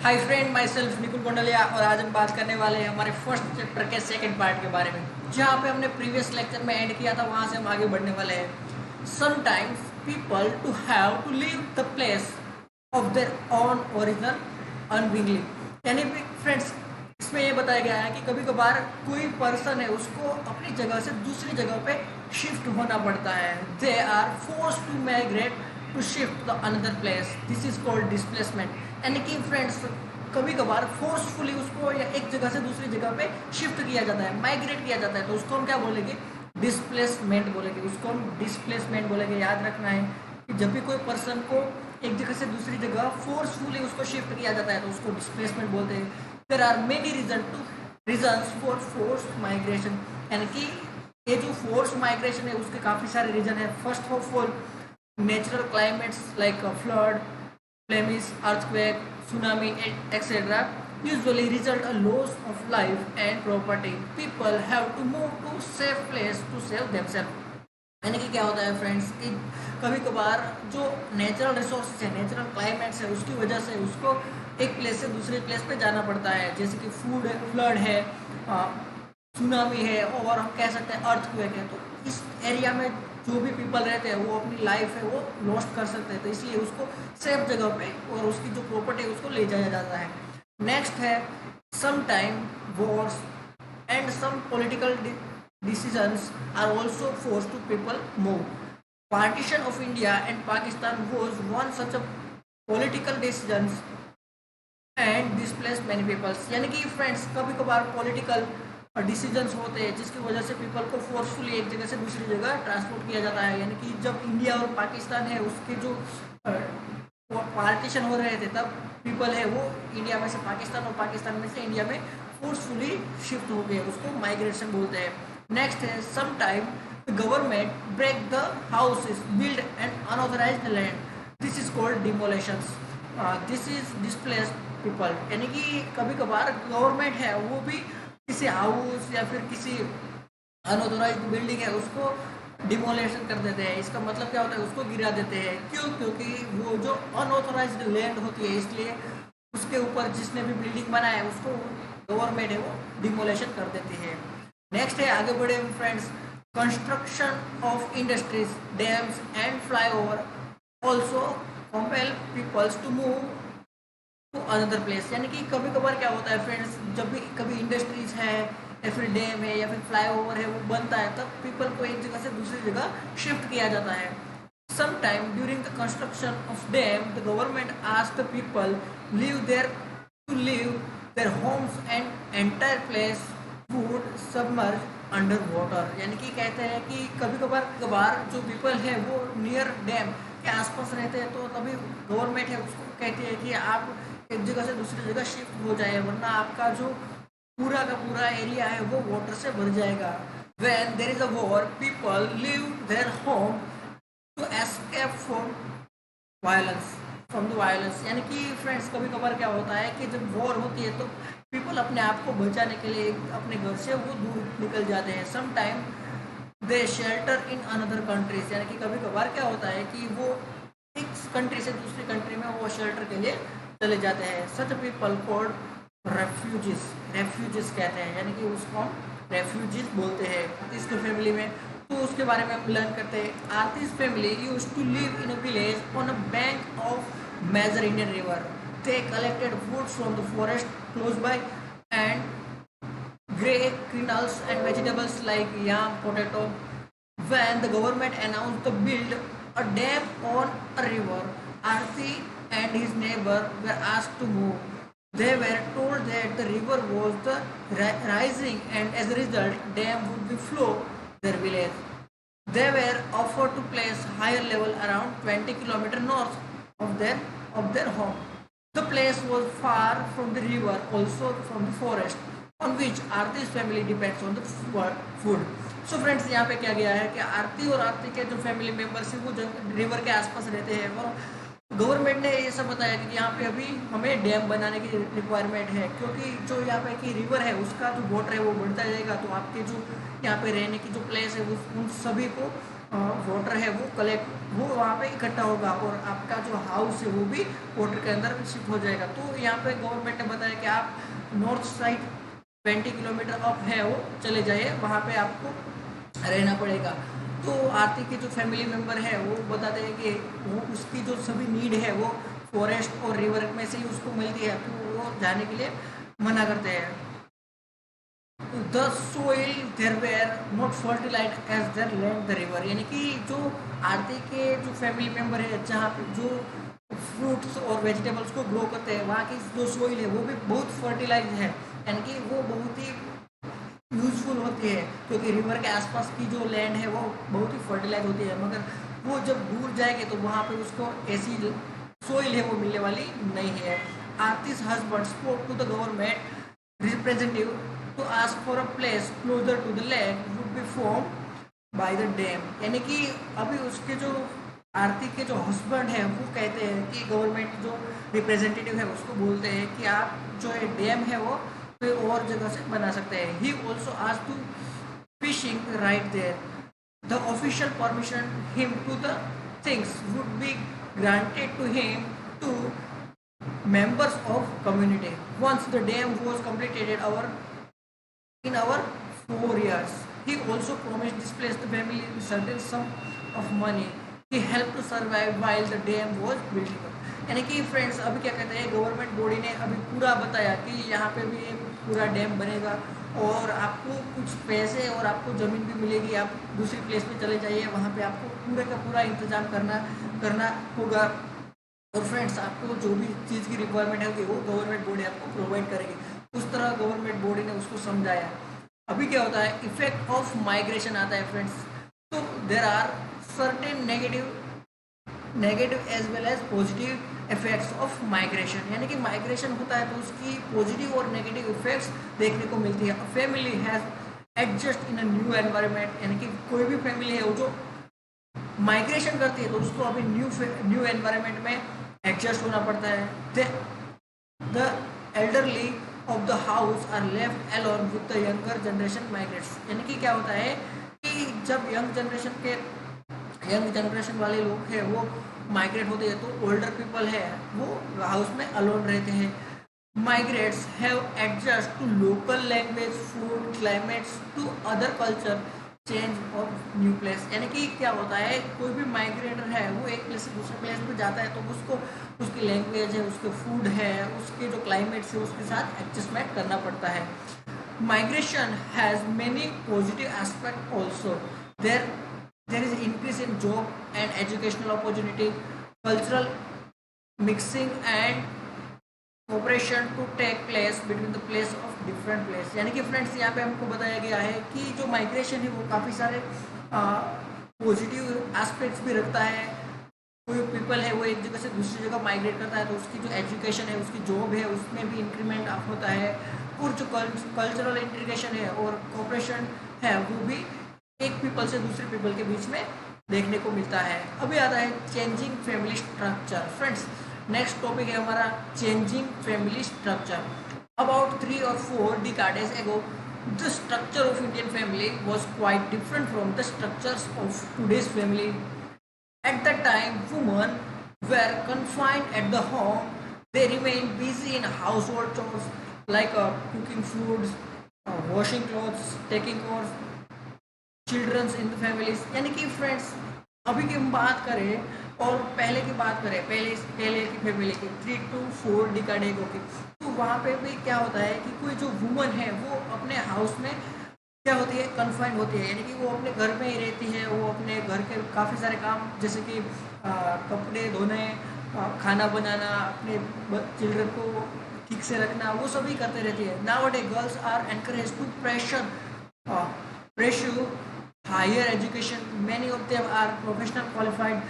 Hi friend, my self Nikul Gondaliya और आज हम बात करने वाले हैं हमारे फर्स्ट चैप्टर के सेकंड पार्ट के बारे में। जहाँ पे हमने प्रीवियस लेक्चर में एंड किया था वहाँ से हम आगे बढ़ने वाले हैं। Sometimes people to have to leave the place of their on original unwillingly. यानी फ्रेंड्स, इसमें ये बताया गया है कि कभी कभार कोई पर्सन है उसको अपनी जगह से दूसरी जगह पे शिफ्ट होना पड़ता है। They are force to migrate to shift the another place. This is called displacement. यानी कि फ्रेंड्स, कभी कभार फोर्सफुली उसको या एक जगह से दूसरी जगह पे शिफ्ट किया जाता है, माइग्रेट किया जाता है, तो उसको हम क्या बोलेंगे? डिस्प्लेसमेंट बोलेंगे। उसको हम डिस्प्लेसमेंट बोलेंगे। याद रखना है कि जब भी कोई पर्सन को एक जगह से दूसरी जगह फोर्सफुली उसको शिफ्ट किया जाता है तो उसको डिस्प्लेसमेंट बोलते हैं। There are many reasons for force migration. यानी कि ये जो फोर्स माइग्रेशन है उसके काफ़ी सारे रीजन है। First of all, natural climates like flood, flemish, earthquake, tsunami, etc. usually result a loss of life and property. People have to move to safe place to save themselves. यानी कि क्या होता है फ्रेंड्स कि कभी कभार जो नेचुरल रिसोर्स है, नेचुरल क्लाइमेट्स है, उसकी वजह से उसको एक प्लेस से दूसरे प्लेस पे जाना पड़ता है। जैसे कि फूड है, फ्लड है, सुनामी है और हम कह सकते हैं अर्थक्वेक है। तो इस एरिया में जो भी पीपल रहते हैं वो अपनी लाइफ है वो लॉस्ट कर सकते हैं, तो इसलिए उसको सेफ जगह पे और उसकी जो प्रॉपर्टी है उसको ले जाया जाता है। नेक्स्ट है some time wars and some political decisions are also force to people move. Partition of India and Pakistan was one such a political decisions and displace many peoples. यानी कि फ्रेंड्स, कभी कभार पॉलिटिकल डिसीजंस होते हैं जिसकी वजह से पीपल को फोर्सफुली एक जगह से दूसरी जगह ट्रांसपोर्ट किया जाता है। यानी कि जब इंडिया और पाकिस्तान है उसके जो पार्टीशन हो रहे थे तब पीपल है वो इंडिया में से पाकिस्तान और पाकिस्तान में से इंडिया में फोर्सफुली शिफ्ट हो गए, उसको माइग्रेशन बोलते हैं। नेक्स्ट है some time the government break the houses build and unauthorised land. This is called demolitions. This is displaced people. यानी कि कभी कभार गवर्नमेंट है वो भी किसी हाउस या फिर किसी अनऑथोराइज्ड बिल्डिंग है उसको डिमोलेशन कर देते हैं। इसका मतलब क्या होता है? उसको गिरा देते हैं। क्यों? क्योंकि वो जो अनऑथोराइज्ड लैंड होती है इसलिए उसके ऊपर जिसने भी बिल्डिंग बनाया है उसको गवर्नमेंट है वो डिमोलेशन कर देती है। नेक्स्ट है, आगे बढ़े friends, construction of industries, dams and flyover also compel peoples to move to another place. यानी कि कभी कभार क्या होता है फ्रेंड्स, जब भी कभी इंडस्ट्रीज है या फिर डैम है या फिर फ्लाईओवर है वो बनता है तब पीपल को एक जगह से दूसरी जगह शिफ्ट किया जाता है। Sometime during the construction of dam, the government asked the people leave their homes and entire place would submerge under water। यानी कि कहते हैं कि कभी कभार जो पीपल है वो नियर डैम के आसपास रहते हैं तो तभी गवर्नमेंट है उसको कहती है कि आप एक जगह से दूसरी जगह शिफ्ट हो जाए, वरना आपका जो पूरा का पूरा एरिया है वो वाटर से भर जाएगा। When there is a war, people leave their home to escape from the violence। यानी कि फ्रेंड्स, कभी कभार क्या होता है कि जब वॉर होती है तो पीपल अपने आप को बचाने के लिए अपने घर से वो दूर निकल जाते हैं। Some time they shelter in another countries. यानी कि कभी कभार क्या होता है कि वो एक कंट्री से दूसरी कंट्री में वो शेल्टर के लिए चले जाते हैं। सच पीपल कॉल्ड रेफ्यूजिस कहते हैं। यानी कि उसको हम रेफ्यूजिस बोलते हैं। इसके फैमिली में तो उसके बारे में हम लर्न करते हैं। Aarti's family used to live in a village on a bank of major Indian river. They collected wood from the forest close by and grey kernels and vegetables like yam, potato. When the government announced to build a dam on a river, Arti and his neighbor were asked to move. They were told that the river was rising and as a result dam would be flow their village. They were offered to place higher level around 20 kilometers north of their home. The place was far from the river, also from the forest on which Arti's family depends on the food. So friends, यहाँ पे क्या गया है कि आरती और आरती के जो family members हैं वो रिवर के आसपास रहते हैं और गवर्नमेंट ने ये सब बताया कि यहाँ पे अभी हमें डैम बनाने की रिक्वायरमेंट है, क्योंकि जो यहाँ पे की रिवर है उसका जो वाटर है वो बढ़ता जाएगा तो आपके जो यहाँ पे रहने की जो प्लेस है उन सभी को वाटर है वो कलेक्ट, वो वहाँ पे इकट्ठा होगा और आपका जो हाउस है वो भी वाटर के अंदर शिफ्ट हो जाएगा। तो यहाँ पे गवर्नमेंट ने बताया कि आप नॉर्थ साइड 20 किलोमीटर अप है वो चले जाइए, वहाँ पे आपको रहना पड़ेगा। तो आरती के जो फैमिली मेम्बर है वो बताते हैं कि वो उसकी जो सभी नीड है वो फॉरेस्ट और रिवर में से ही उसको मिलती है, तो वो जाने के लिए मना करते हैं। The soil there were not fertilized as their land the river, यानी कि जो आरती के जो फैमिली मेम्बर है जहाँ पे जो फ्रूट्स और वेजिटेबल्स को ग्रो करते हैं, वहाँ की जो सोइल है वो भी बहुत फर्टिलाइज है, यानी कि वो बहुत ही यूजफुल होती है, क्योंकि रिवर के आसपास की जो लैंड है वो बहुत ही फर्टिलाइज होती है। मगर वो जब दूर जाएगी तो वहाँ पे उसको ऐसी सोइल है वो मिलने वाली नहीं है। आरती's husband spoke to the government representative to ask for a place closer to the lake would be formed by the dam, यानी कि अभी उसके जो आरती के जो हस्बैंड है वो कहते हैं कि गवर्नमेंट जो रिप्रेजेंटेटिव है उसको बोलते हैं कि आप जो है डैम है वो कोई और जगह से बना सकते हैं। He also as to fishing right there, the official permission him to the things would be granted to him to members of community once the dam was completed in our 4 years. He also promised displaced family certain sum of money. He helped to survive while the dam was building up. यानी कि friends अभी क्या कहते हैं, government body ने अभी पूरा बताया कि यहाँ पे भी पूरा डैम बनेगा और आपको कुछ पैसे और आपको ज़मीन भी मिलेगी, आप दूसरी प्लेस पे चले जाइए, वहाँ पे आपको पूरे का पूरा इंतजाम करना होगा। और फ्रेंड्स आपको जो भी चीज़ की रिक्वायरमेंट है वो गवर्नमेंट बॉडी आपको प्रोवाइड करेगी। उस तरह गवर्नमेंट बॉडी ने उसको समझाया। अभी क्या होता है, इफेक्ट ऑफ माइग्रेशन आता है फ्रेंड्स। तो there are certain negative as well as positive effects of migration, यानी कि माइग्रेशन होता है तो उसकी पॉजिटिव और नेगेटिव इफेक्ट्स देखने को मिलती है। Family has adjust in a new environment, यानी कि कोई भी फैमिली है वो जो माइग्रेशन करती है तो उसको अभी न्यू एनवायरनमेंट में एडजस्ट होना पड़ता है। The elderly of the house are left alone with the younger generation migrates, यानी कि क्या होता है कि जब यंग जनरेशन वाले लोग हैं वो माइग्रेट होते हैं तो ओल्डर पीपल है वो हाउस में अलोन रहते हैं। Migrates have adjust to local language, food, climates, to other culture, change of new place, यानी कि क्या होता है कोई भी माइग्रेटर है वो एक प्लेस से दूसरे प्लेस पे जाता है तो उसको उसकी लैंग्वेज है, उसके फूड है, उसके जो क्लाइमेट्स है उसके साथ एडजस्टमेंट करना पड़ता है। Migration has many positive aspect also. There is increase in job and educational opportunity, cultural mixing and operation to take place between the place of different place, यानी कि फ्रेंड्स यहाँ पे हमको बताया गया है कि जो माइग्रेशन है वो काफ़ी सारे पॉजिटिव एस्पेक्ट्स भी रखता है। कोई पीपल है वो एक जगह से दूसरी जगह माइग्रेट करता है तो उसकी जो एजुकेशन है, उसकी जॉब है, उसमें भी इंक्रीमेंट होता है। और जो कल्चरल इंटीग्रेशन है और कोऑपरेशन है वो भी एक पीपल से दूसरे पीपल के बीच में देखने को मिलता है। अभी आता है changing family structure. Friends next topic है हमारा changing family structure. About 3 or 4 decades ago, the structure of Indian family was quite different from the structures of today's family. At that time, women were confined at the home. They remained busy in household chores like cooking foods, washing clothes, taking care of children in the families। यानी कि friends अभी की हम बात करें और पहले की बात करें, पहले की फैमिली की 3 to 4 डिकेड की, तो वहाँ पे भी क्या होता है कि कोई जो वुमन है वो अपने हाउस में क्या होती है, कन्फाइंड होती है, यानी कि वो अपने घर में ही रहती है। वो अपने घर के काफ़ी सारे काम जैसे कि कपड़े धोने, खाना बनाना, अपने चिल्ड्रन को ठीक से रखना, वो सभी करते रहती है। Now day girls are encourage to pursue higher education. Many of them are professional qualified.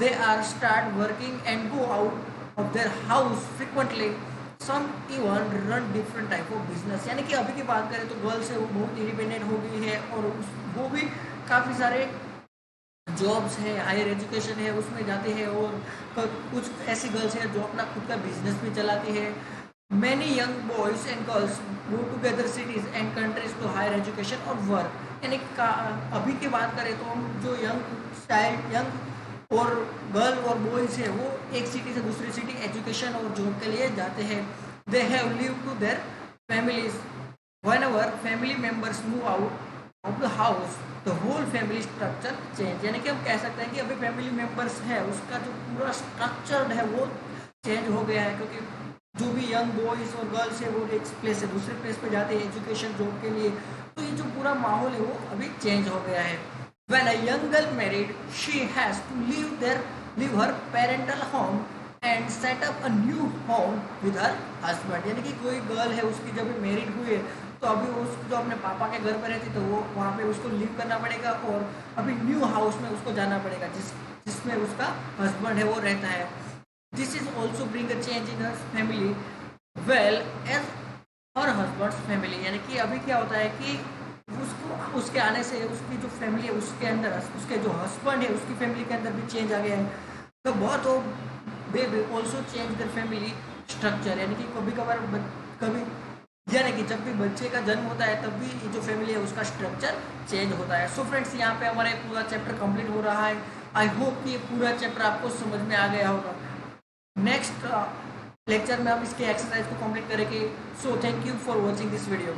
They are start working and go out of their house frequently. Some even run different type of business। यानी कि अभी की बात करें तो girls है वो बहुत इंडिपेंडेंट हो गई है और वो भी काफ़ी सारे जॉब्स है, हायर एजुकेशन है उसमें जाते हैं। और कुछ ऐसी गर्ल्स है जो अपना खुद का बिजनेस भी चलाती है। Many young boys and girls go to other cities and countries to higher education और work। यानी अभी की बात करें तो हम जो यंग और गर्ल और बॉयज है वो एक सिटी से दूसरी सिटी एजुकेशन और जॉब के लिए जाते हैं। They have live to their families. whenever family members move out of the house the whole family structure change। यानी कि हम कह सकते हैं कि अभी फैमिली मेंबर्स है उसका जो पूरा स्ट्रक्चर है वो चेंज हो गया है, क्योंकि जो भी यंग बॉयज और गर्ल्स है वो एक प्लेस से दूसरे प्लेस पे जाते हैं एजुकेशन जॉब के लिए। तो ये जो पूरा माहौल है वो अभी चेंज हो गया है। When a young girl married, she has to leave her parental home and set up a new home with her husband। यानी कि कोई गर्ल है उसकी जब मैरिड हुई है तो अभी उसको जो अपने पापा के घर पर रहती तो वो वहाँ पे उसको लीव करना पड़ेगा और अभी न्यू हाउस में उसको जाना पड़ेगा जिसमें उसका हस्बैंड है वो रहता है। This is also bring a change in her family well as her husbands family. यानी कि अभी क्या होता है कि उसको उसके आने से उसकी जो फैमिली है उसके अंदर उसके जो हस्बैंड है उसकी फैमिली के अंदर भी चेंज आ गया है। तो बहुत हो they will also change their family structure. यानी कि कभी कभार कभी यानी कि जब भी बच्चे का जन्म होता है तब भी जो फैमिली है उसका स्ट्रक्चर चेंज होता है। सो फ्रेंड्स यहाँ पे हमारा पूरा चैप्टर कंप्लीट हो रहा है। आई होप कि ये पूरा चैप्टर आपको समझ में आ गया होगा। नेक्स्ट लेक्चर में हम इसके एक्सरसाइज को कंप्लीट करेंगे। So thank you for watching this video.